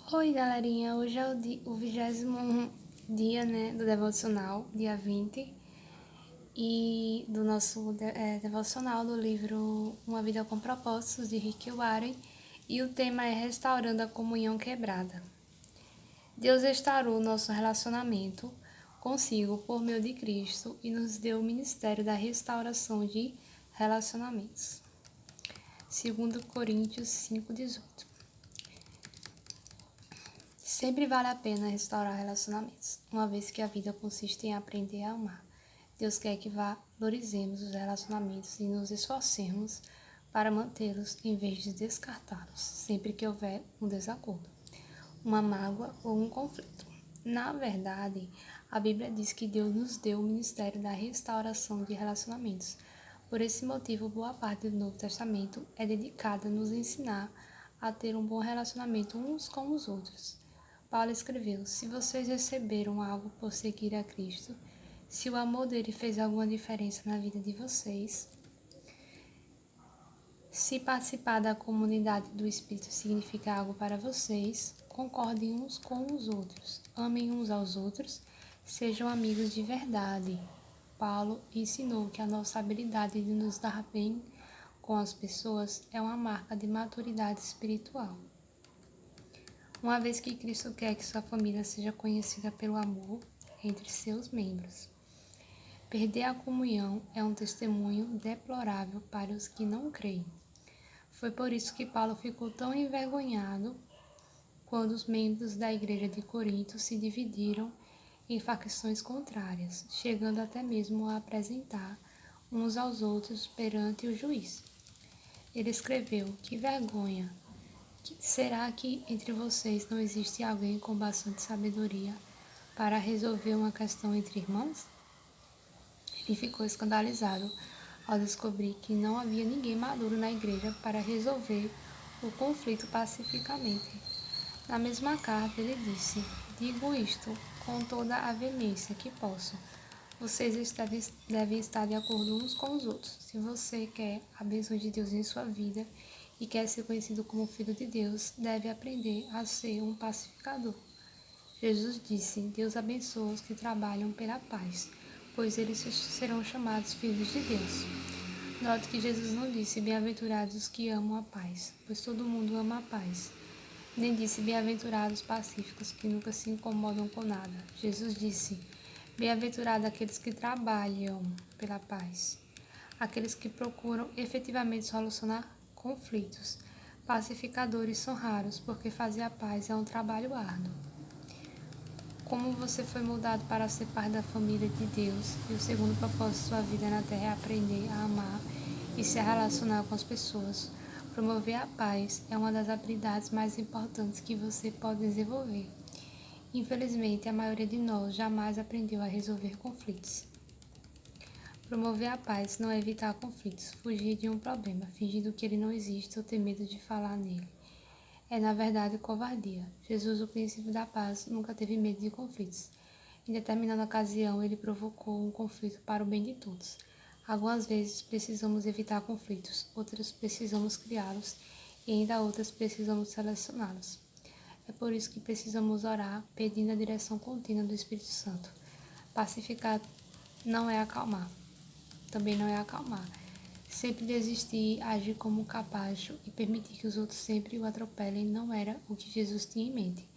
Oi, galerinha. Hoje é o 20º dia, né, do devocional, dia 20, e do nosso devocional do livro Uma Vida com Propósitos, de Rick Warren, e o tema é Restaurando a Comunhão Quebrada. Deus restaurou nosso relacionamento consigo por meio de Cristo e nos deu o ministério da restauração de relacionamentos. 2 Coríntios 5:18. Sempre vale a pena restaurar relacionamentos, uma vez que a vida consiste em aprender a amar. Deus quer que valorizemos os relacionamentos e nos esforcemos para mantê-los em vez de descartá-los, sempre que houver um desacordo, uma mágoa ou um conflito. Na verdade, a Bíblia diz que Deus nos deu o ministério da restauração de relacionamentos. Por esse motivo, boa parte do Novo Testamento é dedicada a nos ensinar a ter um bom relacionamento uns com os outros. Paulo escreveu: se vocês receberam algo por seguir a Cristo, se o amor dele fez alguma diferença na vida de vocês, se participar da comunidade do Espírito significa algo para vocês, concordem uns com os outros, amem uns aos outros, sejam amigos de verdade. Paulo ensinou que a nossa habilidade de nos dar bem com as pessoas é uma marca de maturidade espiritual. Uma vez que Cristo quer que sua família seja conhecida pelo amor entre seus membros. Perder a comunhão é um testemunho deplorável para os que não creem. Foi por isso que Paulo ficou tão envergonhado quando os membros da igreja de Corinto se dividiram em facções contrárias, chegando até mesmo a apresentar uns aos outros perante o juiz. Ele escreveu: que vergonha! Será que entre vocês não existe alguém com bastante sabedoria para resolver uma questão entre irmãos? Ele ficou escandalizado ao descobrir que não havia ninguém maduro na igreja para resolver o conflito pacificamente. Na mesma carta, ele disse: digo isto com toda a veemência que posso. Vocês devem estar de acordo uns com os outros. Se você quer a bênção de Deus em sua vida e quer ser conhecido como filho de Deus, deve aprender a ser um pacificador. Jesus disse: Deus abençoa os que trabalham pela paz, pois eles serão chamados filhos de Deus. Note que Jesus não disse: bem-aventurados os que amam a paz, pois todo mundo ama a paz. Nem disse: bem-aventurados pacíficos, que nunca se incomodam com nada. Jesus disse: bem-aventurados aqueles que trabalham pela paz, aqueles que procuram efetivamente solucionar conflitos. Pacificadores são raros, porque fazer a paz é um trabalho árduo. Como você foi moldado para ser parte da família de Deus, e o segundo propósito de sua vida na Terra é aprender a amar e se relacionar com as pessoas. Promover a paz é uma das habilidades mais importantes que você pode desenvolver. Infelizmente, a maioria de nós jamais aprendeu a resolver conflitos. Promover a paz não é evitar conflitos, fugir de um problema, fingindo que ele não existe ou ter medo de falar nele. É, na verdade, covardia. Jesus, o princípio da paz, nunca teve medo de conflitos. Em determinada ocasião, ele provocou um conflito para o bem de todos. Algumas vezes precisamos evitar conflitos, outras precisamos criá-los e ainda outras precisamos selecioná-los. É por isso que precisamos orar, pedindo a direção contínua do Espírito Santo. Pacificar não é acalmar. Também não é acalmar. Sempre desistir, agir como um capacho e permitir que os outros sempre o atropelem não era o que Jesus tinha em mente.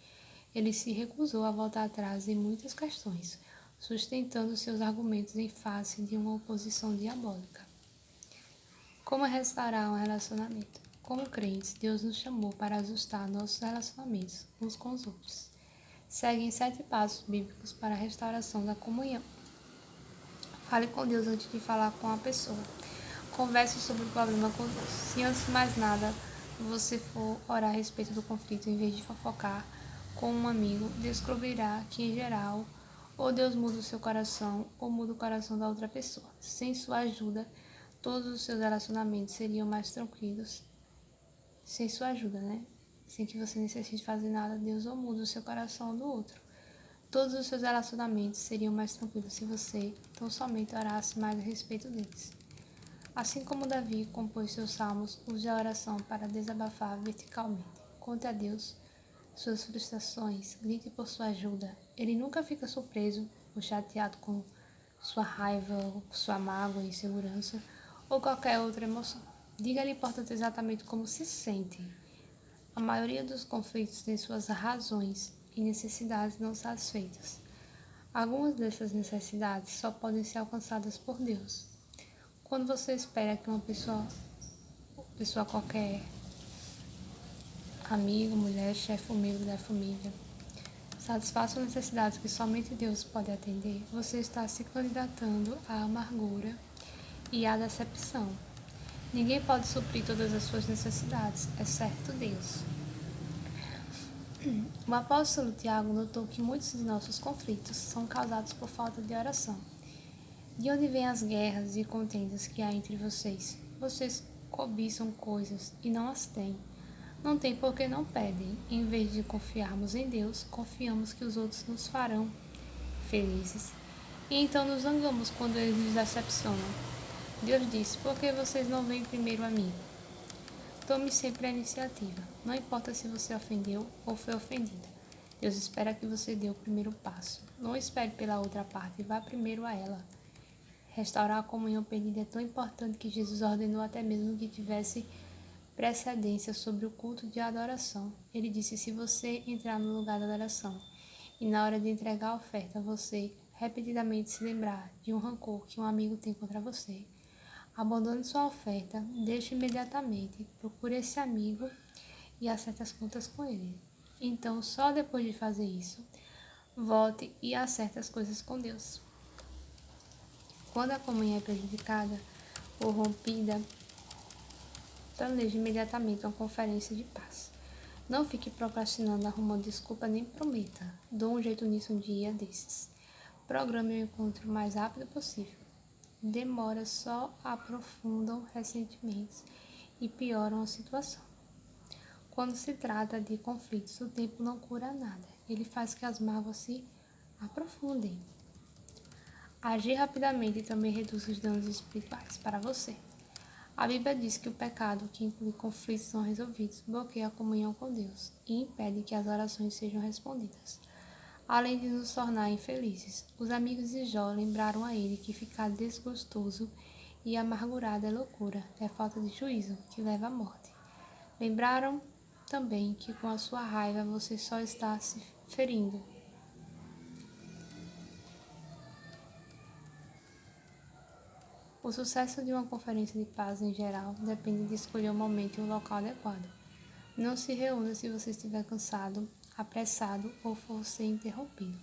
Ele se recusou a voltar atrás em muitas questões, sustentando seus argumentos em face de uma oposição diabólica. Como restaurar um relacionamento? Como crentes, Deus nos chamou para ajustar nossos relacionamentos uns com os outros. Seguem 7 passos bíblicos para a restauração da comunhão. Fale com Deus antes de falar com a pessoa. Converse sobre o problema com Deus. Se antes de mais nada você for orar a respeito do conflito, em vez de fofocar com um amigo, descobrirá que, em geral, ou Deus muda o seu coração, ou muda o coração da outra pessoa. Sem sua ajuda, todos os seus relacionamentos seriam mais tranquilos. Sem sua ajuda, né? Sem que você necessite fazer nada, Deus ou muda o seu coração do outro. Todos os seus relacionamentos seriam mais tranquilos se você tão somente orasse mais a respeito deles. Assim como Davi compôs seus salmos, use a oração para desabafar verticalmente. Conte a Deus suas frustrações, grite por sua ajuda. Ele nunca fica surpreso ou chateado com sua raiva, ou sua mágoa, insegurança ou qualquer outra emoção. Diga-lhe, portanto, exatamente como se sente. A maioria dos conflitos tem suas razões e necessidades não satisfeitas. Algumas dessas necessidades só podem ser alcançadas por Deus. Quando você espera que uma pessoa qualquer, amigo, mulher, chefe ou membro da família, satisfaçam necessidades que somente Deus pode atender, você está se candidatando à amargura e à decepção. Ninguém pode suprir todas as suas necessidades, exceto Deus. O apóstolo Tiago notou que muitos de nossos conflitos são causados por falta de oração. De onde vêm as guerras e contendas que há entre vocês? Vocês cobiçam coisas e não as têm. Não têm porque não pedem. Em vez de confiarmos em Deus, confiamos que os outros nos farão felizes. E então nos zangamos quando eles nos decepcionam. Deus disse: por que vocês não vêm primeiro a mim? Tome sempre a iniciativa. Não importa se você ofendeu ou foi ofendida. Deus espera que você dê o primeiro passo. Não espere pela outra parte, vá primeiro a ela. Restaurar a comunhão perdida é tão importante que Jesus ordenou até mesmo que tivesse precedência sobre o culto de adoração. Ele disse: se você entrar no lugar da adoração e na hora de entregar a oferta você repetidamente se lembrar de um rancor que um amigo tem contra você, abandone sua oferta, deixe imediatamente, procure esse amigo e acerte as contas com ele. Então, só depois de fazer isso, volte e acerte as coisas com Deus. Quando a comunhão é prejudicada ou rompida, planeje imediatamente uma conferência de paz. Não fique procrastinando, arrumando desculpa, nem prometa. Dou um jeito nisso um dia desses. Programe o encontro o mais rápido possível. Demoras só aprofundam ressentimentos e pioram a situação. Quando se trata de conflitos, o tempo não cura nada. Ele faz que as mágoas se aprofundem. Agir rapidamente também reduz os danos espirituais para você. A Bíblia diz que o pecado, que inclui conflitos não resolvidos, bloqueia a comunhão com Deus e impede que as orações sejam respondidas. Além de nos tornar infelizes, os amigos de Jó lembraram a ele que ficar desgostoso e amargurado é loucura, é falta de juízo, que leva à morte. Lembraram também que com a sua raiva você só está se ferindo. O sucesso de uma conferência de paz em geral depende de escolher o momento e o local adequado. Não se reúna se você estiver cansado, apressado ou for ser interrompido.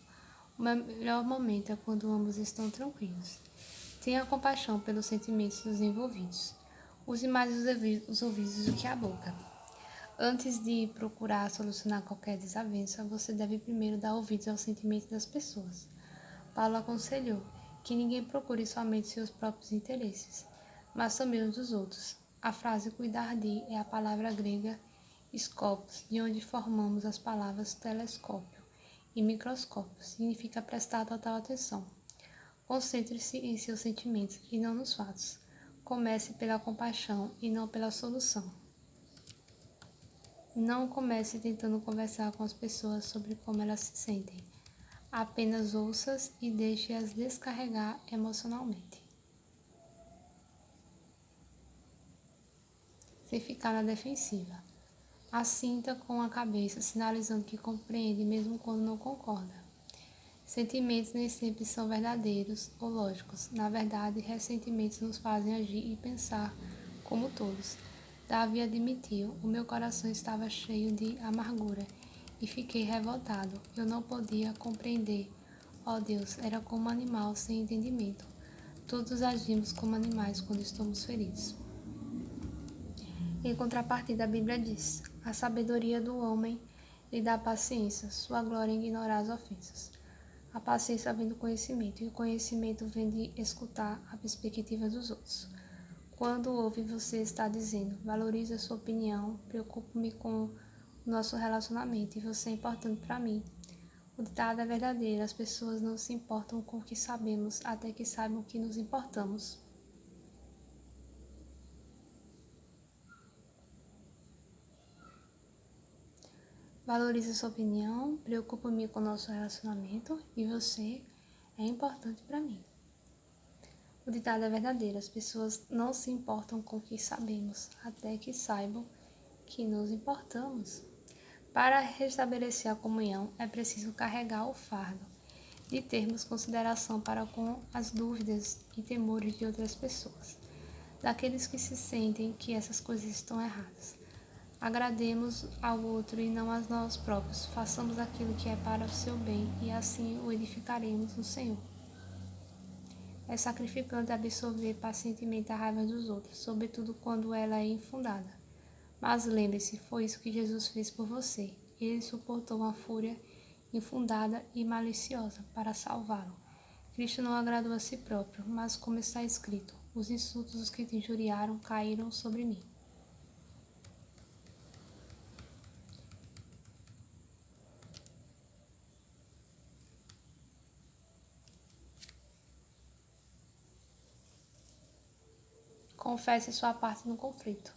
O melhor momento é quando ambos estão tranquilos. Tenha compaixão pelos sentimentos dos envolvidos. Use mais os ouvidos do que a boca. Antes de procurar solucionar qualquer desavença, você deve primeiro dar ouvidos aos sentimentos das pessoas. Paulo aconselhou que ninguém procure somente seus próprios interesses, mas também os dos outros. A frase cuidar de é a palavra grega scopus, de onde formamos as palavras telescópio e microscópio. Significa prestar total atenção. Concentre-se em seus sentimentos e não nos fatos. Comece pela compaixão e não pela solução. Não comece tentando conversar com as pessoas sobre como elas se sentem. Apenas ouça-as e deixe-as descarregar emocionalmente. Sem ficar na defensiva. Assinta com a cabeça, sinalizando que compreende mesmo quando não concorda. Sentimentos nem sempre são verdadeiros ou lógicos. Na verdade, ressentimentos nos fazem agir e pensar como todos. Davi admitiu: o meu coração estava cheio de amargura e fiquei revoltado. Eu não podia compreender. Ó Deus, era como um animal sem entendimento. Todos agimos como animais quando estamos feridos. Em contrapartida, a Bíblia diz: a sabedoria do homem lhe dá paciência, sua glória é ignorar as ofensas. A paciência vem do conhecimento, e o conhecimento vem de escutar a perspectiva dos outros. Quando ouve, você está dizendo: valorizo a sua opinião, preocupo-me com o nosso relacionamento e você é importante para mim. O ditado é verdadeiro: as pessoas não se importam com o que sabemos até que saibam que nos importamos. Valorizo sua opinião, preocupo-me com o nosso relacionamento e você é importante para mim. O ditado é verdadeiro, as pessoas não se importam com o que sabemos, até que saibam que nos importamos. Para restabelecer a comunhão, é preciso carregar o fardo de termos consideração para com as dúvidas e temores de outras pessoas, daqueles que se sentem que essas coisas estão erradas. Agrademos ao outro e não a nós próprios, façamos aquilo que é para o seu bem e assim o edificaremos no Senhor. É sacrificante absorver pacientemente a raiva dos outros, sobretudo quando ela é infundada. Mas lembre-se, foi isso que Jesus fez por você. Ele suportou uma fúria infundada e maliciosa para salvá-lo. Cristo não agradou a si próprio, mas como está escrito, os insultos dos que te injuriaram caíram sobre mim. Confesse sua parte no conflito.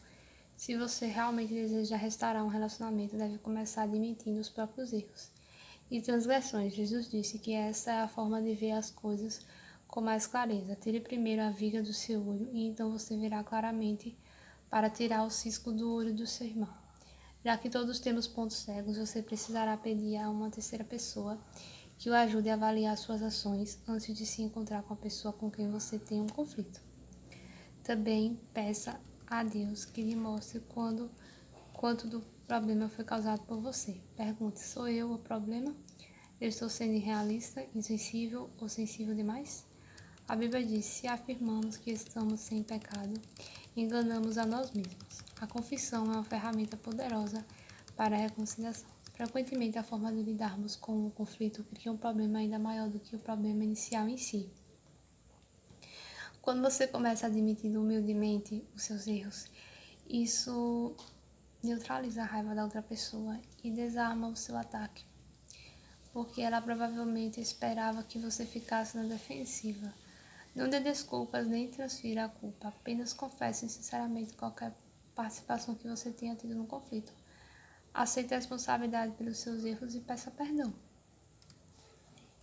Se você realmente deseja restaurar um relacionamento, deve começar admitindo os próprios erros e transgressões. Jesus disse que essa é a forma de ver as coisas com mais clareza. Tire primeiro a viga do seu olho e então você verá claramente para tirar o cisco do olho do seu irmão. Já que todos temos pontos cegos, você precisará pedir a uma terceira pessoa que o ajude a avaliar suas ações antes de se encontrar com a pessoa com quem você tem um conflito. Também peça a Deus que lhe mostre quanto do problema foi causado por você. Pergunte: sou eu o problema? Eu estou sendo irrealista, insensível ou sensível demais? A Bíblia diz: se afirmamos que estamos sem pecado, enganamos a nós mesmos. A confissão é uma ferramenta poderosa para a reconciliação. Frequentemente, a forma de lidarmos com o conflito cria um problema ainda maior do que o problema inicial em si. Quando você começa admitindo humildemente os seus erros, isso neutraliza a raiva da outra pessoa e desarma o seu ataque, porque ela provavelmente esperava que você ficasse na defensiva. Não dê desculpas nem transfira a culpa, apenas confesse sinceramente qualquer participação que você tenha tido no conflito. Aceite a responsabilidade pelos seus erros e peça perdão.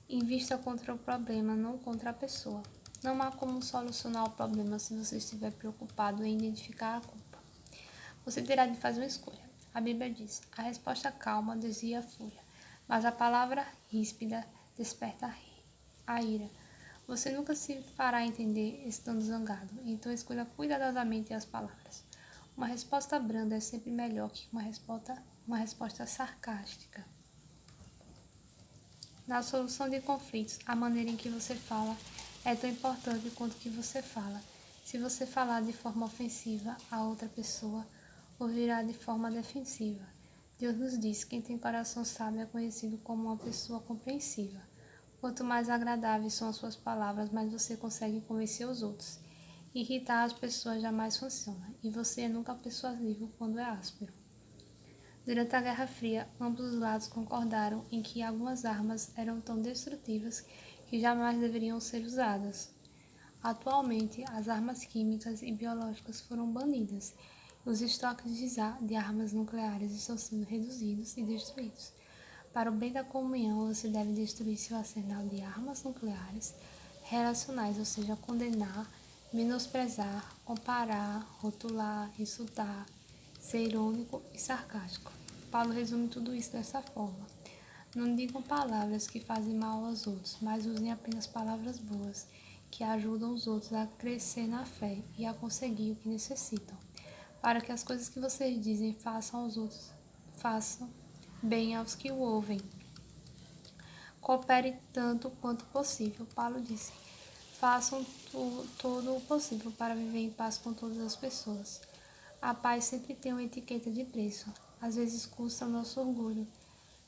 Invista contra o problema, não contra a pessoa. Não há como solucionar o problema se você estiver preocupado em identificar a culpa. Você terá de fazer uma escolha. A Bíblia diz: a resposta calma desvia a fúria, mas a palavra ríspida desperta a ira. Você nunca se fará entender estando zangado, então escolha cuidadosamente as palavras. Uma resposta branda é sempre melhor que uma resposta sarcástica. Na solução de conflitos, a maneira em que você fala é tão importante quanto o que você fala. Se você falar de forma ofensiva, a outra pessoa ouvirá de forma defensiva. Deus nos diz que quem tem coração sábio é conhecido como uma pessoa compreensiva. Quanto mais agradáveis são as suas palavras, mais você consegue convencer os outros. Irritar as pessoas jamais funciona, e você é nunca persuasivo quando é áspero. Durante a Guerra Fria, ambos os lados concordaram em que algumas armas eram tão destrutivas que jamais deveriam ser usadas. Atualmente, as armas químicas e biológicas foram banidas e os estoques de armas nucleares estão sendo reduzidos e destruídos. Para o bem da comunhão, você deve destruir seu arsenal de armas nucleares relacionais, ou seja, condenar, menosprezar, comparar, rotular, insultar, ser irônico e sarcástico. Paulo resume tudo isso dessa forma: não digam palavras que fazem mal aos outros, mas usem apenas palavras boas, que ajudam os outros a crescer na fé e a conseguir o que necessitam, para que as coisas que vocês dizem façam aos outros, façam bem aos que o ouvem. Coopere tanto quanto possível. Paulo disse: façam todo o possível para viver em paz com todas as pessoas. A paz sempre tem uma etiqueta de preço. Às vezes custa o nosso orgulho,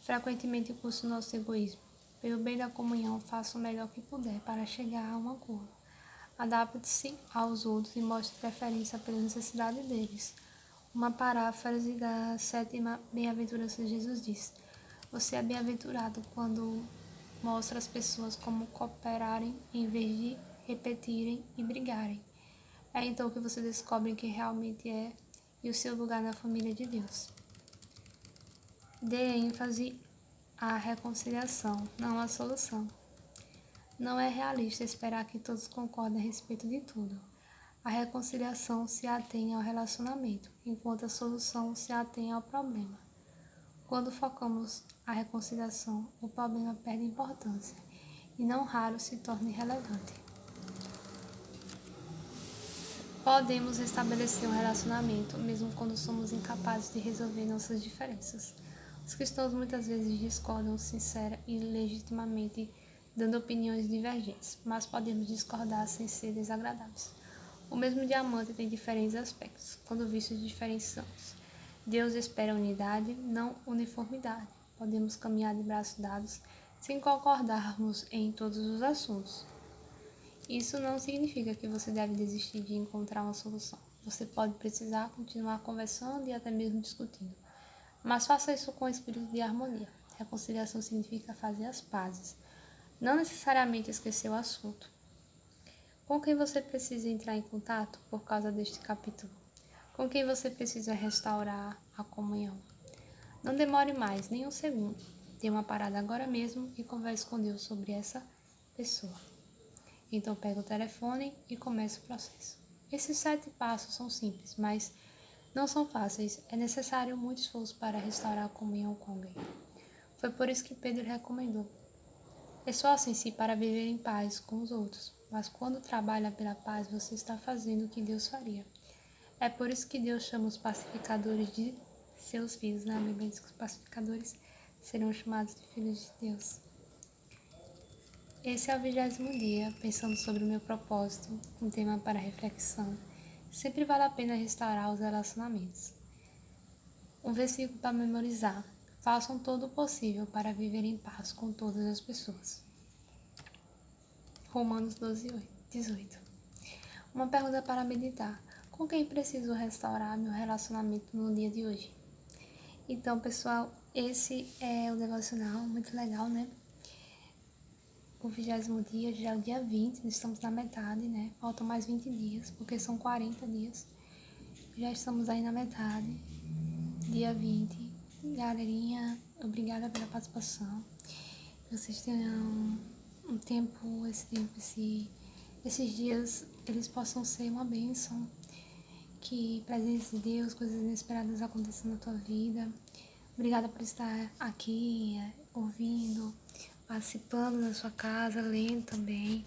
frequentemente custa o nosso egoísmo. Pelo bem da comunhão, faça o melhor que puder para chegar a um acordo. Adapte-se aos outros e mostre preferência pela necessidade deles. Uma paráfrase da 7ª bem-aventurança de Jesus diz: você é bem-aventurado quando mostra às pessoas como cooperarem em vez de repetirem e brigarem. É então que você descobre quem realmente é e o seu lugar na família de Deus. Dê ênfase à reconciliação, não à solução. Não é realista esperar que todos concordem a respeito de tudo. A reconciliação se atém ao relacionamento, enquanto a solução se atém ao problema. Quando focamos a reconciliação, o problema perde importância e não raro se torna irrelevante. Podemos restabelecer um relacionamento mesmo quando somos incapazes de resolver nossas diferenças. Os cristãos muitas vezes discordam sincera e legitimamente, dando opiniões divergentes, mas podemos discordar sem ser desagradáveis. O mesmo diamante tem diferentes aspectos, quando vistos diferenciados. Deus espera unidade, não uniformidade. Podemos caminhar de braços dados sem concordarmos em todos os assuntos. Isso não significa que você deve desistir de encontrar uma solução. Você pode precisar continuar conversando e até mesmo discutindo, mas faça isso com espírito de harmonia. Reconciliação significa fazer as pazes, não necessariamente esquecer o assunto. Com quem você precisa entrar em contato por causa deste capítulo? Com quem você precisa restaurar a comunhão? Não demore mais nem um segundo. Dê uma parada agora mesmo e converse com Deus sobre essa pessoa. Então pega o telefone e comece o processo. Esses 7 passos são simples, mas não são fáceis. É necessário muito esforço para restaurar a comunhão com alguém. Foi por isso que Pedro recomendou: esforcem-se para viver em paz com os outros, mas quando trabalha pela paz, você está fazendo o que Deus faria. É por isso que Deus chama os pacificadores de seus filhos. Na Bíblia diz que os pacificadores serão chamados de filhos de Deus. Esse é o 20º dia, pensando sobre o meu propósito, um tema para reflexão. Sempre vale a pena restaurar os relacionamentos. Um versículo para memorizar: façam todo o possível para viver em paz com todas as pessoas. Romanos 12:18. Uma pergunta para meditar: com quem preciso restaurar meu relacionamento no dia de hoje? Então, pessoal, esse é o devocional, muito legal, né? O 20º dia, já é o dia 20, estamos na metade, né? Faltam mais 20 dias, porque são 40 dias. Já estamos aí na metade, dia 20. Galerinha, obrigada pela participação. Vocês tenham um tempo, esses dias, eles possam ser uma bênção. Que presença de Deus, coisas inesperadas aconteçam na tua vida. Obrigada por estar aqui, ouvindo, participando da sua casa, lendo também.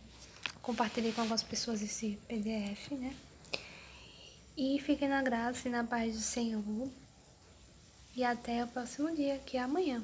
Compartilhei com algumas pessoas esse PDF, né? E fiquem na graça e na paz do Senhor. E até o próximo dia, que é amanhã.